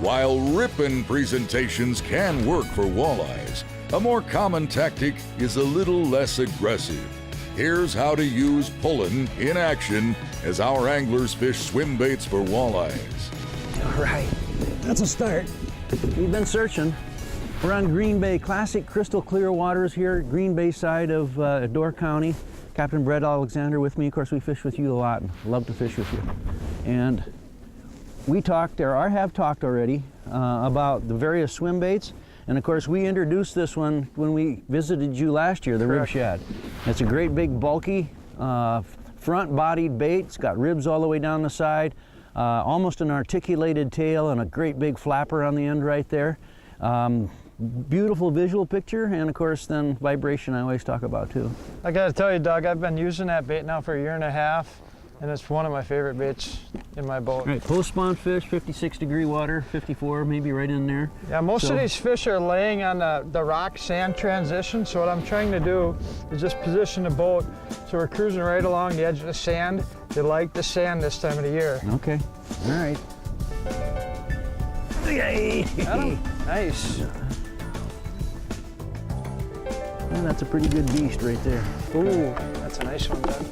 While ripping presentations can work for walleyes, a more common tactic is a little less aggressive. Here's how to use pullin' in action as our anglers fish swim baits for walleyes. All right, that's a start. We've been searching. We're on Green Bay, classic crystal clear waters here, Green Bay side of Door County. Captain Brett Alexander with me. Of course, we fish with you a lot. Love to fish with you. And we talked, or I have talked already, about the various swim baits. And of course, we introduced this one when we visited you last year, the rib shad. It's a great big bulky front-bodied bait. It's got ribs all the way down the side, almost an articulated tail and a great big flapper on the end right there. Beautiful visual picture, and of course then vibration I always talk about too. I gotta tell you, Doug, I've been using that bait now for 1.5 years, and it's one of my favorite baits in my boat. Right, post-spawn fish, 56-degree water, 54 maybe right in there. Yeah, most of these fish are laying on the rock-sand transition, so what I'm trying to do is just position the boat so we're cruising right along the edge of the sand. They like the sand this time of the year. Okay, all right. Yay! Got him? Nice. And that's a pretty good beast right there. Ooh, that's a nice one, Doug.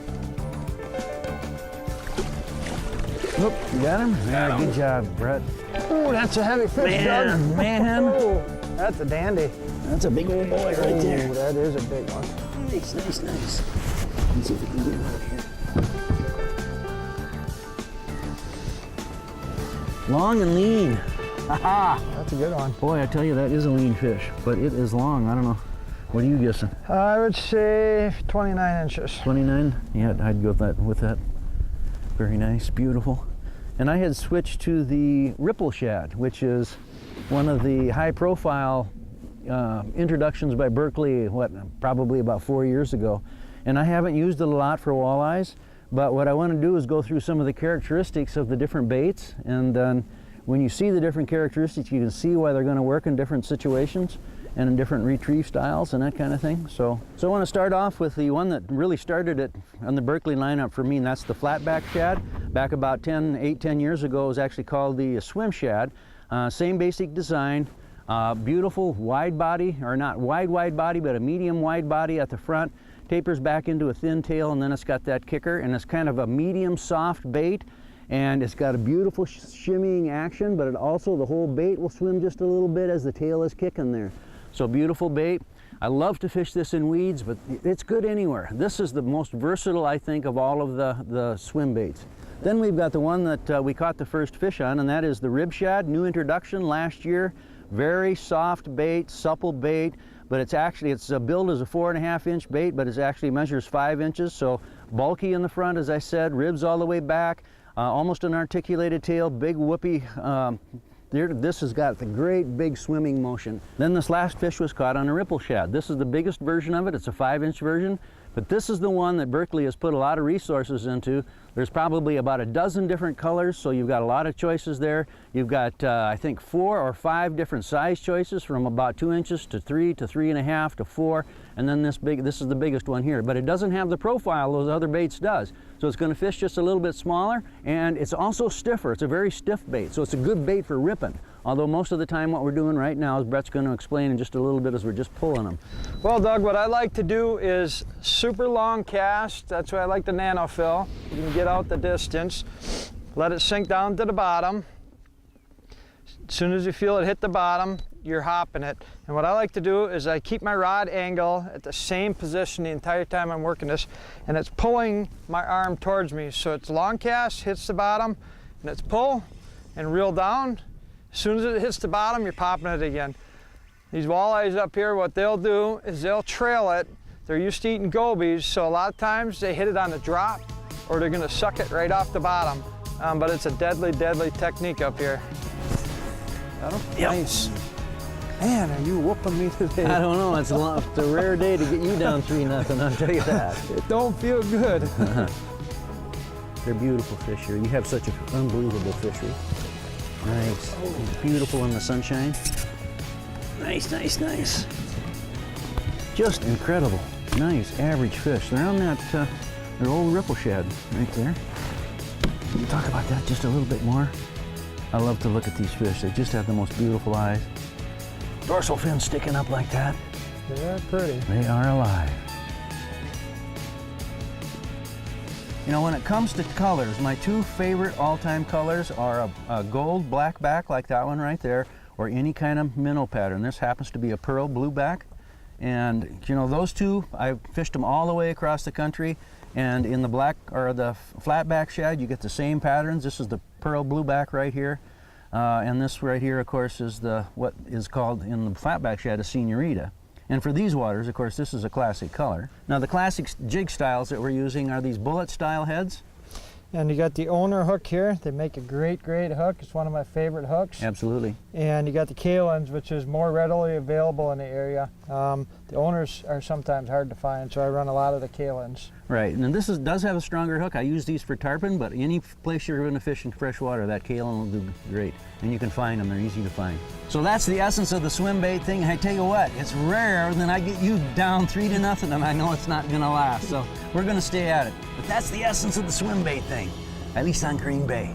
Oop, you got him? Yeah, good job, Brett. Ooh, that's a heavy fish, Doug. Man. Ooh, that's a dandy. That's a big old boy right there. Ooh, that is a big one. Nice, nice, nice. Let's see if we can get him out here. Long and lean. Aha! That's a good one. Boy, I tell you, that is a lean fish, but it is long. I don't know. What are you guessing? I would say 29 inches. 29? Yeah, I'd go with that. Very nice, beautiful. And I had switched to the ripple shad, which is one of the high-profile introductions by Berkley, probably about 4 years ago. And I haven't used it a lot for walleyes, but what I want to do is go through some of the characteristics of the different baits, and then when you see the different characteristics, you can see why they're going to work in different situations and in different retrieve styles and that kind of thing. So I want to start off with the one that really started it on the Berkley lineup for me, and that's the flatback shad. Back about 8, 10 years ago, it was actually called the swim shad. Same basic design, beautiful wide body, or not wide body, but a medium wide body at the front, tapers back into a thin tail, and then it's got that kicker, and it's kind of a medium soft bait. And it's got a beautiful shimmying action, but it also, the whole bait will swim just a little bit as the tail is kicking there. So beautiful bait. I love to fish this in weeds, but it's good anywhere. This is the most versatile, I think, of all of the swim baits. Then we've got the one that we caught the first fish on, and that is the rib shad, new introduction last year. Very soft bait, supple bait, but it's billed as a 4.5-inch bait, but it actually measures 5 inches, so bulky in the front, as I said, ribs all the way back. Almost an articulated tail, big whoopee. This has got the great big swimming motion. Then this last fish was caught on a ripple shad. This is the biggest version of it. It's a 5-inch version, but this is the one that Berkley has put a lot of resources into. There's probably about a dozen different colors, so you've got a lot of choices there. You've got, I think, 4 or 5 different size choices, from about 2 inches to 3 to 3.5 to 4, and then this is the biggest one here. But it doesn't have the profile those other baits does. So it's going to fish just a little bit smaller, and it's also stiffer. It's a very stiff bait, so it's a good bait for ripping. Although most of the time what we're doing right now, as Brett's going to explain in just a little bit, is we're just pulling them. Well, Doug, what I like to do is super long cast. That's why I like the nano fill. You can get out the distance, let it sink down to the bottom. As soon as you feel it hit the bottom, you're hopping it. And what I like to do is I keep my rod angle at the same position the entire time I'm working this, and it's pulling my arm towards me. So it's long cast, hits the bottom, and it's pull and reel down. As soon as it hits the bottom, you're popping it again. These walleyes up here, what they'll do is they'll trail it. They're used to eating gobies, so a lot of times they hit it on the drop, or they're gonna suck it right off the bottom. But it's a deadly, deadly technique up here. Got him? Yep. Nice. Man, are you whooping me today? I don't know, it's a rare day to get you down 3-0, I'll tell you that. It don't feel good. They're beautiful fish here. You have such an unbelievable fishery. Nice. Beautiful in the sunshine. Nice, nice, nice. Just incredible. Nice average fish. They're on that, their old ripple shad right there. We'll talk about that just a little bit more. I love to look at these fish. They just have the most beautiful eyes. Dorsal fin sticking up like that. They're pretty. They are alive. You know, when it comes to colors, my two favorite all-time colors are a gold black back like that one right there, or any kind of minnow pattern. This happens to be a pearl blue back. And you know, those two, I've fished them all the way across the country. And in the black or the flatback shad, you get the same patterns. This is the pearl blue back right here. And this right here, of course, is what is called in the flatback shad a senorita. And for these waters, of course, this is a classic color. Now, the classic jig styles that we're using are these bullet style heads. And you got the owner hook here. They make a great hook. It's one of my favorite hooks. Absolutely. And you got the Kalins, which is more readily available in the area. The owners are sometimes hard to find, so I run a lot of the Kalins. Right, and this does have a stronger hook. I use these for tarpon, but any place you're going to fish in fresh water, that Kalin will do great. And you can find them, they're easy to find. So that's the essence of the swim bait thing. I tell you what, it's rare, then I get you down 3-0, and I know it's not going to last. So we're going to stay at it. But that's the essence of the swim bait thing, at least on Green Bay.